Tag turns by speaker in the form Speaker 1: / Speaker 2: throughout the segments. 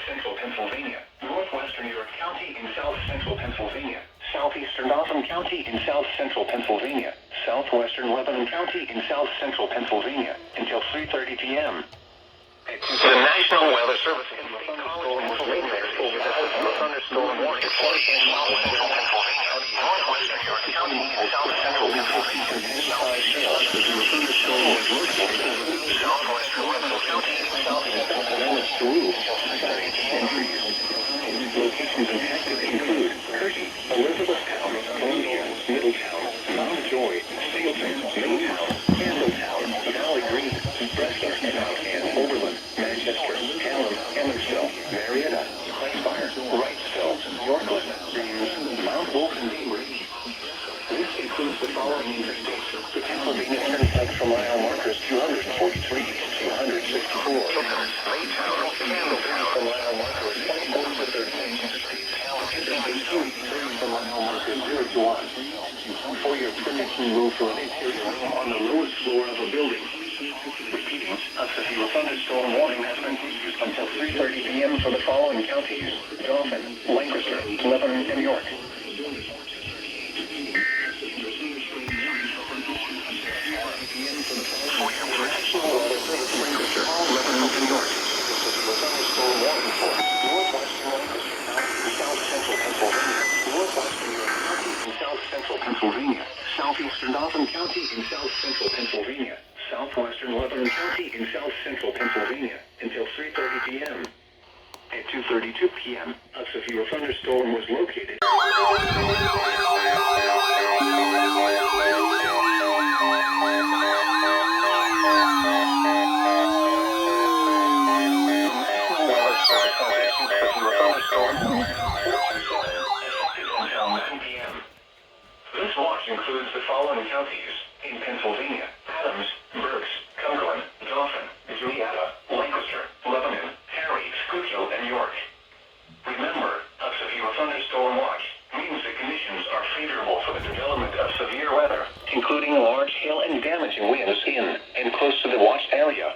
Speaker 1: central Pennsylvania, northwestern York County in south central Pennsylvania, southeastern Gotham County in south central Pennsylvania, southwestern Lebanon County in south central Pennsylvania, until 3:30 p.m. The National Weather Service in Thunderstorm was later over the thunderstorm warning for southwestern Pennsylvania, northwestern York County in south central Pennsylvania, southeastern thunderstorm was located over southwestern Lebanon County in south Pennsylvania to locations impacted include Hershey, Elizabethtown, Columbia, Middletown, Mount Joy, Steelton, Middletown, Campbelltown, Valley Green, Bresler, and Oberlin, Manchester, Hallam, Emmonsville, Marietta, Claysfire, Wrightsville, Yorkland, Mount Wolf, and Bainbridge. This includes the following interstates: the Pennsylvania Turnpike from mile markers 243 to 264, Maytown, Campbelltown from mile markers 24 to 36, Interstate 283 from mile markers 0 to 1. For your protection, move to an interior room on the lowest floor of a building. Repeating, a severe thunderstorm warning has been issued until 3:30 p.m. for the following counties: Dauphin, Lancaster, Lebanon, and York. For your protection, Lancaster, Lebanon, and York. The thunderstorm warning for northwestern Lancaster, south central Pennsylvania, northwestern York County in south central Pennsylvania, southeastern Gotham County in south central Pennsylvania, southwestern Lebanon County in south central Pennsylvania, until 3:30 p.m. At 2:32 p.m., a severe thunderstorm was located. This watch includes the following counties in Pennsylvania: Adams, Berks, Cumberland, Dauphin, Julietta, Lancaster, Lebanon, Harry, Schuylkill, and York. Remember, a severe thunderstorm watch means the conditions are favorable for the development of severe weather, including large hail and damaging winds in and close to the watched area.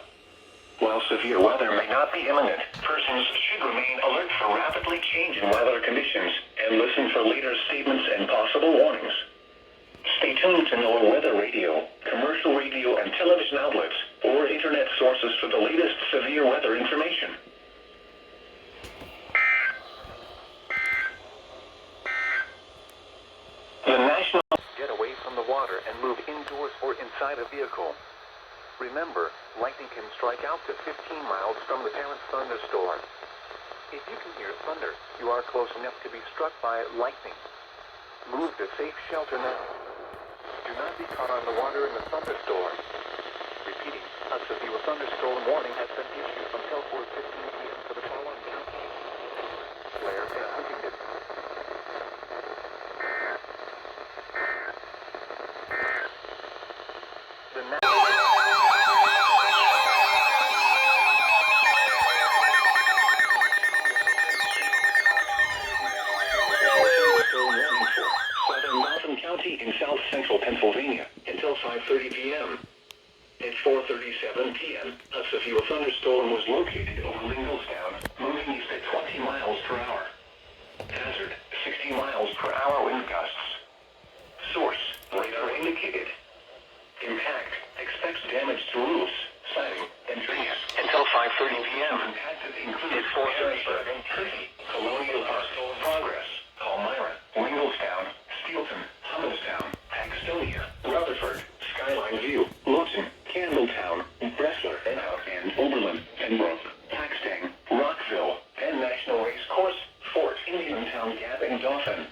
Speaker 1: While severe weather may not be imminent, persons should remain alert for rapidly changing weather conditions and listen for later statements and possible warnings. Stay tuned to NOAA weather radio, commercial radio and television outlets, or internet sources for the latest severe weather information. The National
Speaker 2: Get away from the water and move indoors or inside a vehicle. Remember, lightning can strike out to 15 miles from the parent thunderstorm. If you can hear thunder, you are close enough to be struck by lightning. Move to safe shelter now. Do not be caught on the water in the thunderstorm. Repeating, a severe thunderstorm warning has been issued until 4:15 p.m. for the following counties: Blair and Huntington.
Speaker 1: County in south central Pennsylvania until 5:30 p.m. At 4:37 p.m., a severe thunderstorm was located over Lingelstown, moving east at 20 miles per hour. Hazard, 60 miles per hour wind gusts. Source, radar indicated. Impact, expects damage to roofs, siding, and trees until 5:30 p.m. Impacted included Harrisburg, Hershey, Colonial Park, Progress, Palmyra, Lingelstown, Steelton, Hummelstown, Paxtonia, Rutherford, Skyline View, Lawton, Campbelltown, Bresler, and Oberlin, Pembroke, Paxtang, Rockville, and National Race Course, Fort, Indiantown Gap, and Dauphin.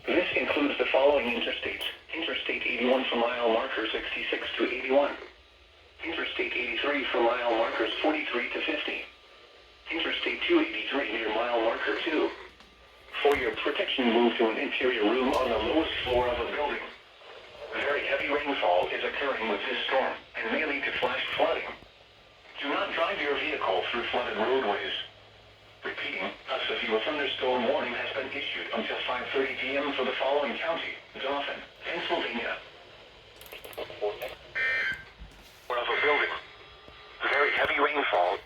Speaker 1: This includes the following interstates: Interstate 81 from mile marker 66 to 81, Interstate 83 from mile markers 43 to 50, Interstate 283 near mile marker 2. For your protection, move to an interior room on the lowest floor of a building. Very heavy rainfall is occurring with this storm and may lead to flash flooding. Do not drive your vehicle through flooded roadways. Repeating, a severe thunderstorm warning has been issued until 5:30 p.m. for the following county: Dauphin, Pennsylvania. Of a building. Very heavy rainfall.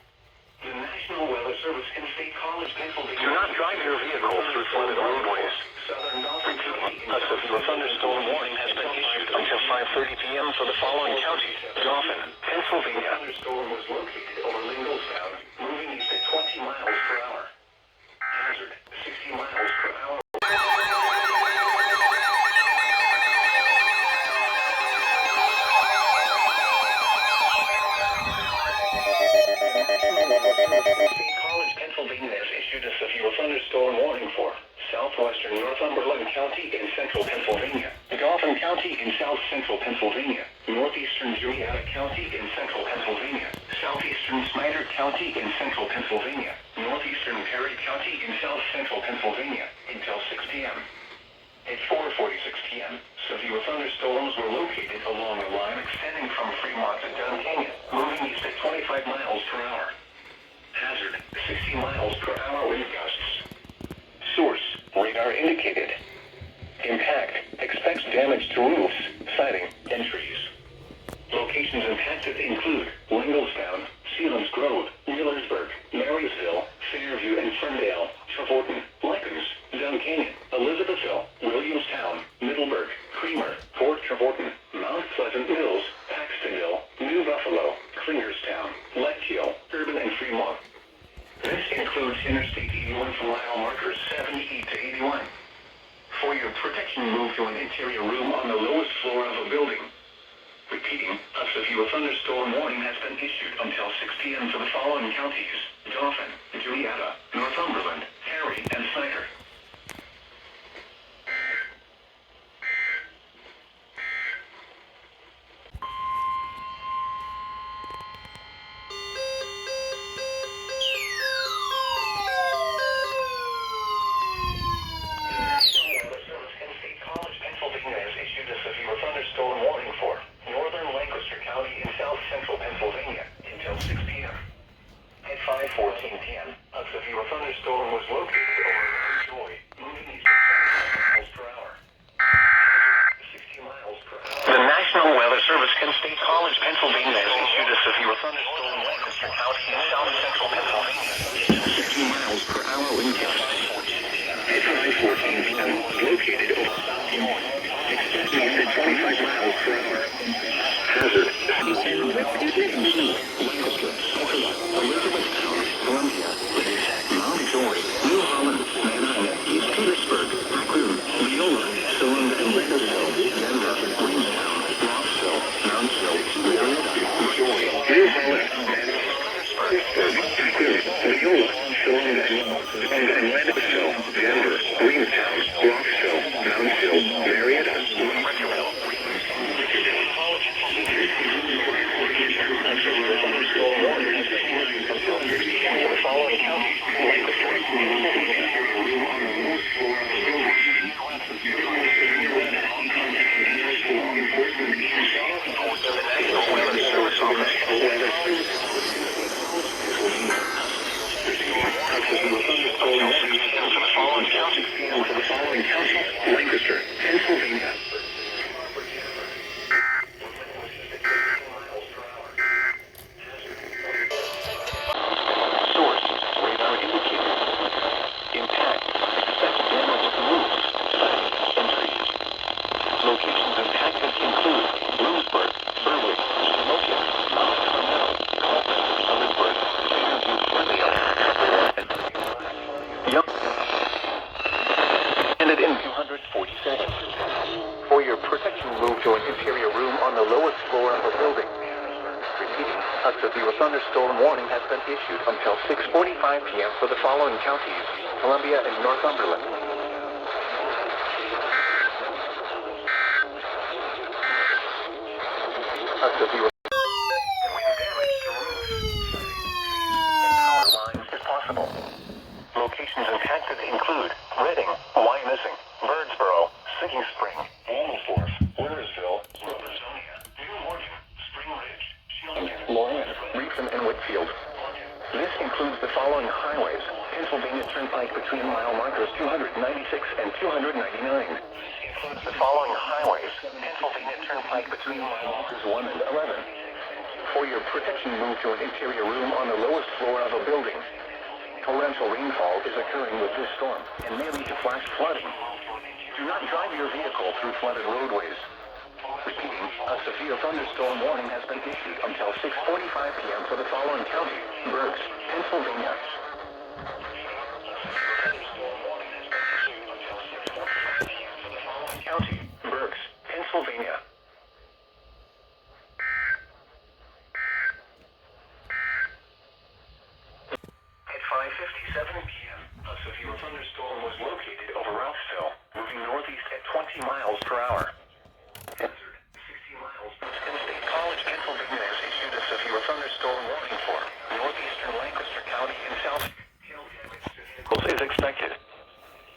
Speaker 1: The National Weather Service Service in State College, Pennsylvania.
Speaker 2: Do not drive your vehicle through flooded roadways.
Speaker 1: Southern Dauphin County.
Speaker 2: A severe thunderstorm warning has been issued until 5:30 p.m. for the following counties: Dauphin, Pennsylvania.
Speaker 1: Thunderstorm was located over Lingostown, moving east at 20 miles per hour. Hazard, 60 miles per hour. State College, Pennsylvania has issued a severe thunderstorm warning for southwestern Northumberland County in central Pennsylvania, Dauphin County in south central Pennsylvania, northeastern Juliana County in central Pennsylvania, southeastern Snyder County in central Pennsylvania, northeastern Perry County in south central Pennsylvania until 6 p.m. At 4:46 p.m., severe thunderstorms were located along a line extending from Fremont to Dunn Canyon, moving east at 25 miles per hour. Hazard, 60 miles per hour wind gusts. Source, radar indicated. Impact, expects damage to roofs, siding, and trees. Locations impacted include Lingostown, Sealands Grove, Millersburg, Marysville, Fairview and Ferndale, Trevorton, Lycans, Dunn Canyon, Elizabethville, Williamstown, Middleburg, Creamer, Port Trevorton, Mount Pleasant Mills, Paxtonville, New Buffalo, Clingerstown, Leadkill, Urban and Fremont. This includes Interstate 81 for mile markers 78 to 81. For your protection, move to an interior room on the lowest floor of a building. Repeating, a severe thunderstorm warning has been issued until 6 p.m. for the following counties: Dauphin, Juliana, Northumberland, Perry, and Snyder. Thunderstorm warning for northern Lancaster County in south central Pennsylvania until 6 p.m. At 5:14 p.m., a severe thunderstorm was located over Joy, moving east at 25 miles per hour. 60 miles per hour. The National Weather Service in State College, Pennsylvania has issued a severe thunderstorm in Lancaster County in south central Pennsylvania. 60 miles per hour wind gusts. At 5:14 p.m., located over South Des Moines. Expect winds at 25 miles per hour. Hazard. Lancaster, Sutherland, Elizabethtown, Columbia, Mount Joy, New Holland, Manhattan, East Petersburg, Akron, Leola, Solon and Leadville, Denver, Williamstown, Rossville, Mountsville, Marietta, Joy, New Holland, Manhattan, Pittsburgh, Akron, Leola, Solon and Leadville, Denver, Williamstown, Rossville, Mountsville, Marietta, Lancaster, Pennsylvania. Source, radar indicated. Impact, expect damage to roofs, siding, and trees. Locations impacted include Lewisburg, Berwick, Shamokin, Mount Carmel, Colton, Ellisburg, Fairview, Ferndale, and Young. Ended in 240 seconds. For your protection, move to an interior room on the lowest floor of a building. Repeating, a severe thunderstorm warning has been issued until 6:45 p.m. for the following counties: Columbia and Northumberland. A severe wind damage to roofs, and power lines is possible. Locations impacted include Reading, Wyomissing, Birdsboro, Sinking Spring, Waldorf, Wintersville, Robertsonia, New Morgan, Spring Ridge, Shieldon, Lawrence, Reefton, and Whitfield. This includes the following highways: Pennsylvania Turnpike between mile markers 296 and 299. This includes the following highways: Pennsylvania Turnpike between mile markers 1 and 11. For your protection, move to an interior room on the lowest floor of a building.
Speaker 2: torrential rainfall is occurring with this storm and may lead to flash flooding. Do not drive your vehicle through flooded roadways. Repeating, a severe thunderstorm warning has been issued until 6:45 p.m. for the following county: Berks, Pennsylvania. County, Berks, Pennsylvania. At 5:57 p.m., a severe thunderstorm was located over Ralphsville, moving northeast at 20 miles per hour. 60 miles. Penn State College, Pennsylvania has issued a severe thunderstorm warning for northeastern Lancaster County and South. Hail damage to vehicles is expected.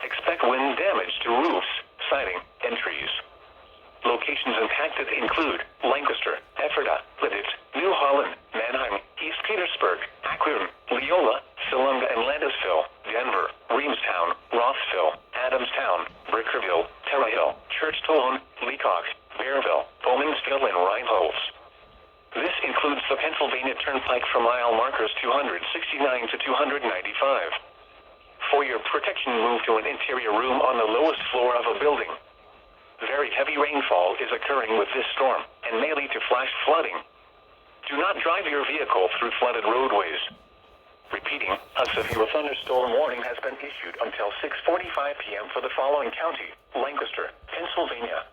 Speaker 2: Expect wind damage to roofs, siding, and trees. Locations impacted include Lancaster, Ephrata, Lidditz, New Holland, Manheim, East Petersburg, Akron, Leola, Salunga and Landisville, Denver, Reamstown, Rothsville, Adamstown, Brickerville, Terre Hill, Church-Tolone, Leacock, Bearville, Bowmansville, and Rhineholz. This includes the Pennsylvania Turnpike from mile markers 269 to 295. For your protection, move to an interior room on the lowest floor of a building. Very heavy rainfall is occurring with this storm and may lead to flash flooding. Do not drive your vehicle through flooded roadways. Repeating, a severe thunderstorm warning has been issued until 6:45 p.m. for the following county: Lancaster, Pennsylvania.